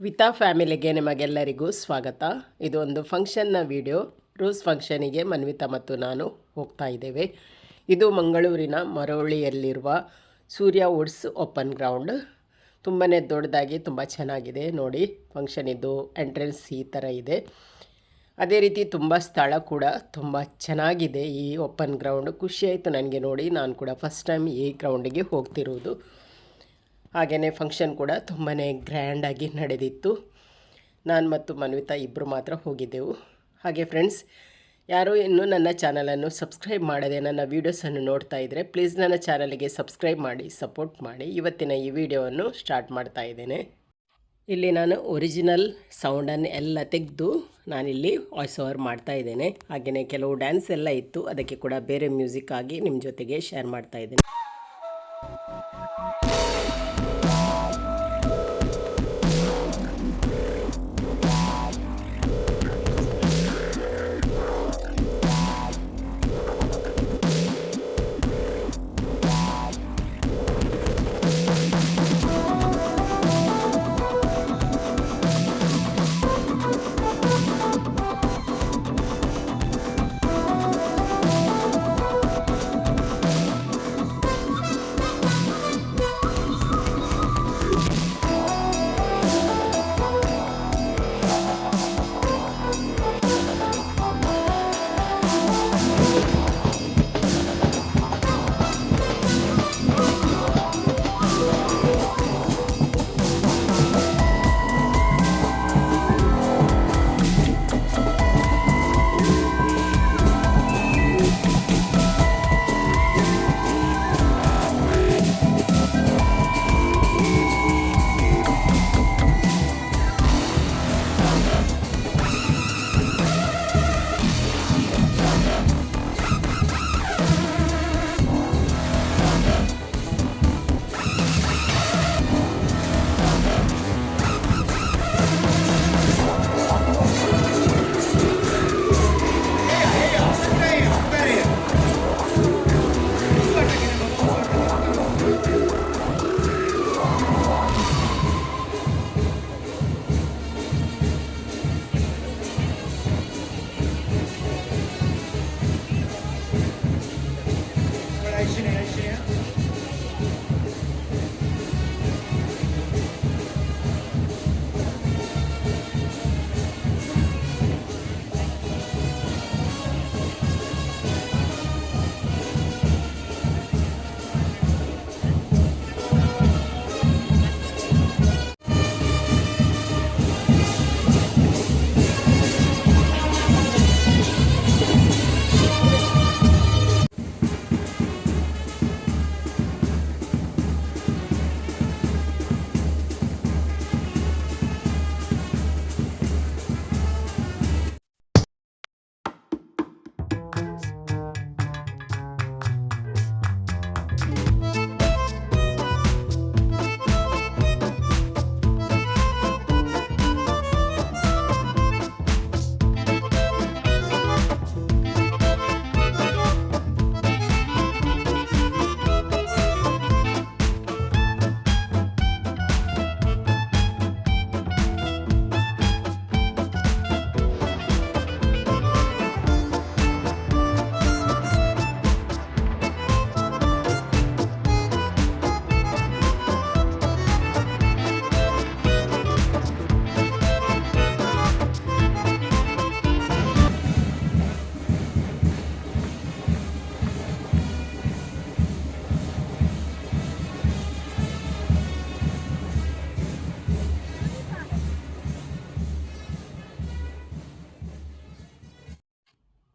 ವಿತಾ ಫ್ಯಾಮಿಲಿಗೆ ನಿಮಗೆಲ್ಲರಿಗೂ ಸ್ವಾಗತ. ಇದು ಒಂದು ಫಂಕ್ಷನ್ನ ವಿಡಿಯೋ. ರೋಸ್ ಫಂಕ್ಷನಿಗೆ ಮನ್ವಿತಾ ಮತ್ತು ನಾನು ಹೋಗ್ತಾ ಇದ್ದೇವೆ. ಇದು ಮಂಗಳೂರಿನ ಮರವಳ್ಳಿಯಲ್ಲಿರುವ ಸೂರ್ಯ ವುಡ್ಸ್ ಓಪನ್ ಗ್ರೌಂಡ್. ತುಂಬಾ ದೊಡ್ಡದಾಗಿ ತುಂಬ ಚೆನ್ನಾಗಿದೆ ನೋಡಿ. ಫಂಕ್ಷನಿದ್ದು ಎಂಟ್ರೆನ್ಸ್ ಈ ಥರ ಇದೆ. ಅದೇ ರೀತಿ ತುಂಬ ಸ್ಥಳ ಕೂಡ ತುಂಬ ಚೆನ್ನಾಗಿದೆ ಈ ಓಪನ್ ಗ್ರೌಂಡ್. ಖುಷಿಯಾಯಿತು ನನಗೆ ನೋಡಿ. ನಾನು ಕೂಡ ಫಸ್ಟ್ ಟೈಮ್ ಈ ಗ್ರೌಂಡಿಗೆ ಹೋಗ್ತಿರೋದು. ಹಾಗೆಯೇ ಫಂಕ್ಷನ್ ಕೂಡ ತುಂಬಾ ಗ್ರ್ಯಾಂಡಾಗಿ ನಡೆದಿತ್ತು. ನಾನು ಮತ್ತು ಮನ್ವಿತಾ ಇಬ್ಬರು ಮಾತ್ರ ಹೋಗಿದ್ದೆವು. ಹಾಗೆ ಫ್ರೆಂಡ್ಸ್, ಯಾರು ಇನ್ನೂ ನನ್ನ ಚಾನಲನ್ನು ಸಬ್ಸ್ಕ್ರೈಬ್ ಮಾಡದೆ ನನ್ನ ವೀಡಿಯೋಸನ್ನು ನೋಡ್ತಾ ಇದ್ದರೆ ಪ್ಲೀಸ್ ನನ್ನ ಚಾನಲಿಗೆ ಸಬ್ಸ್ಕ್ರೈಬ್ ಮಾಡಿ, ಸಪೋರ್ಟ್ ಮಾಡಿ. ಇವತ್ತಿನ ಈ ವಿಡಿಯೋವನ್ನು ಸ್ಟಾರ್ಟ್ ಮಾಡ್ತಾ ಇದ್ದೇನೆ. ಇಲ್ಲಿ ನಾನು ಒರಿಜಿನಲ್ ಸೌಂಡನ್ನು ಎಲ್ಲ ತೆಗೆದು ನಾನಿಲ್ಲಿ ವಾಯ್ಸ್ ಓವರ್ ಮಾಡ್ತಾ ಇದ್ದೇನೆ. ಹಾಗೆಯೇ ಕೆಲವು ಡ್ಯಾನ್ಸ್ ಎಲ್ಲ ಇತ್ತು, ಅದಕ್ಕೆ ಕೂಡ ಬೇರೆ ಮ್ಯೂಸಿಕ್ ಆಗಿ ನಿಮ್ಮ ಜೊತೆಗೆ ಶೇರ್ ಮಾಡ್ತಾ ಇದ್ದೇನೆ.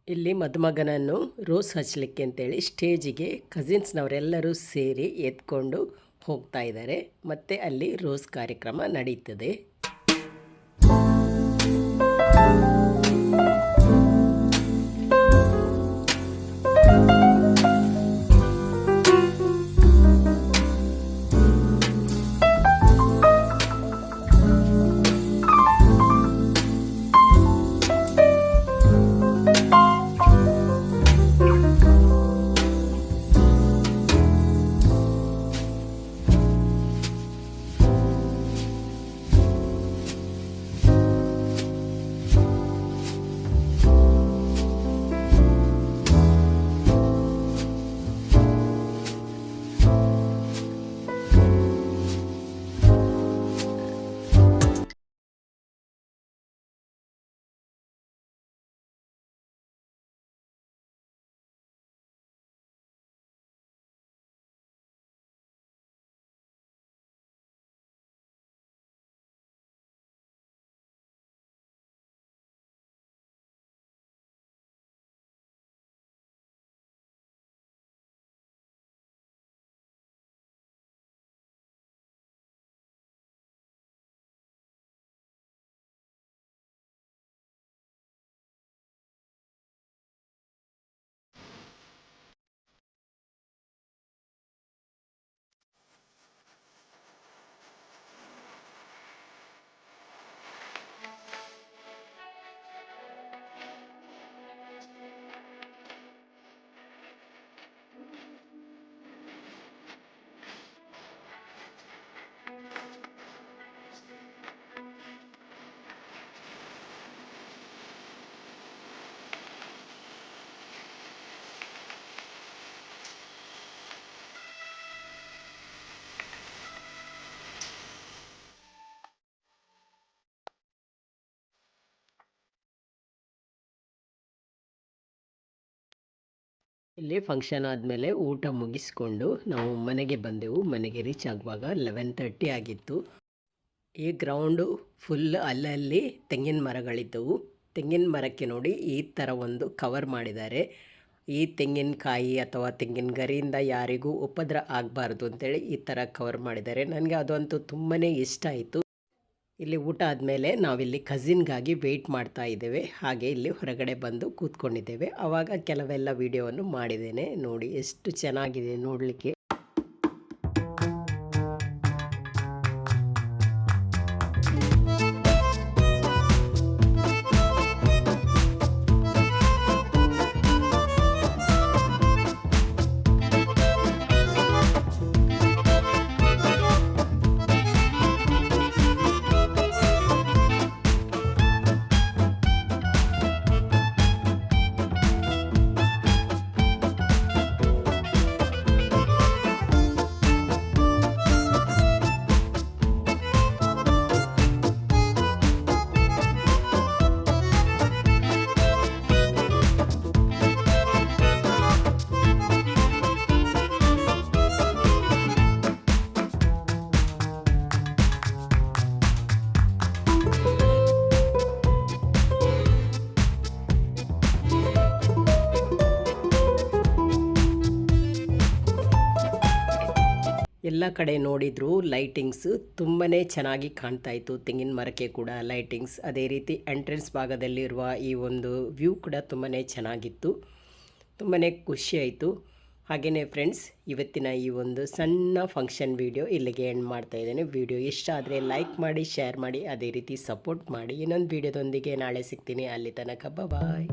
ಇಲ್ಲಿ ಮದುಮಗನನ್ನು ರೋಸ್ ಹಚ್ಚಲಿಕ್ಕೆ ಅಂತೇಳಿ ಸ್ಟೇಜಿಗೆ ಕಸಿನ್ಸ್ನವರೆಲ್ಲರೂ ಸೇರಿ ಎತ್ಕೊಂಡು ಹೋಗ್ತಾ ಇದ್ದಾರೆ. ಮತ್ತು ಅಲ್ಲಿ ರೋಸ್ ಕಾರ್ಯಕ್ರಮ ನಡೀತದೆ. ಇಲ್ಲಿ ಫಂಕ್ಷನ್ ಆದಮೇಲೆ ಊಟ ಮುಗಿಸ್ಕೊಂಡು ನಾವು ಮನೆಗೆ ಬಂದೆವು. ಮನೆಗೆ ರೀಚ್ ಆಗುವಾಗ 11:30 ಆಗಿತ್ತು. ಈ ಗ್ರೌಂಡು ಫುಲ್ ಅಲ್ಲಲ್ಲಿ ತೆಂಗಿನ ಮರಗಳಿದ್ದವು. ತೆಂಗಿನ ಮರಕ್ಕೆ ನೋಡಿ ಈ ಥರ ಒಂದು ಕವರ್ ಮಾಡಿದ್ದಾರೆ. ಈ ತೆಂಗಿನಕಾಯಿ ಅಥವಾ ತೆಂಗಿನ ಗರಿಯಿಂದ ಯಾರಿಗೂ ಉಪದ್ರ ಆಗಬಾರ್ದು ಅಂತೇಳಿ ಈ ಥರ ಕವರ್ ಮಾಡಿದ್ದಾರೆ. ನನಗೆ ಅದಂತೂ ತುಂಬಾ ಇಷ್ಟ ಆಯಿತು. ಇಲ್ಲಿ ಊಟ ಆದಮೇಲೆ ನಾವಿಲ್ಲಿ ಕಸಿನ್ಗಾಗಿ ವೆಯ್ಟ್ ಮಾಡ್ತಾ ಇದ್ದೇವೆ. ಹಾಗೆ ಇಲ್ಲಿ ಹೊರಗಡೆ ಬಂದು ಕೂತ್ಕೊಂಡಿದ್ದೇವೆ. ಆವಾಗ ಕೆಲವೆಲ್ಲ ವಿಡಿಯೋವನ್ನು ಮಾಡಿದ್ದೇನೆ. ನೋಡಿ ಎಷ್ಟು ಚೆನ್ನಾಗಿದೆ ನೋಡಲಿಕ್ಕೆ. ಎಲ್ಲ ಕಡೆ ನೋಡಿದರೂ ಲೈಟಿಂಗ್ಸ್ ತುಂಬಾ ಚೆನ್ನಾಗಿ ಕಾಣ್ತಾ ಇತ್ತು. ತೆಂಗಿನ ಮರಕ್ಕೆ ಕೂಡ ಲೈಟಿಂಗ್ಸ್, ಅದೇ ರೀತಿ ಎಂಟ್ರೆನ್ಸ್ ಭಾಗದಲ್ಲಿರುವ ಈ ಒಂದು ವ್ಯೂ ಕೂಡ ತುಂಬಾ ಚೆನ್ನಾಗಿತ್ತು. ತುಂಬಾ ಖುಷಿಯಾಯಿತು. ಹಾಗೆಯೇ ಫ್ರೆಂಡ್ಸ್, ಇವತ್ತಿನ ಈ ಒಂದು ಸಣ್ಣ ಫಂಕ್ಷನ್ ವಿಡಿಯೋ ಇಲ್ಲಿಗೆ ಎಂಡ್ ಮಾಡ್ತಾ ಇದ್ದೇನೆ. ವಿಡಿಯೋ ಇಷ್ಟ ಆದರೆ ಲೈಕ್ ಮಾಡಿ, ಶೇರ್ ಮಾಡಿ, ಅದೇ ರೀತಿ ಸಪೋರ್ಟ್ ಮಾಡಿ. ಇನ್ನೊಂದು ವಿಡಿಯೋದೊಂದಿಗೆ ನಾಳೆ ಸಿಗ್ತೀನಿ. ಅಲ್ಲಿ ತನಕ ಬಾಯ್.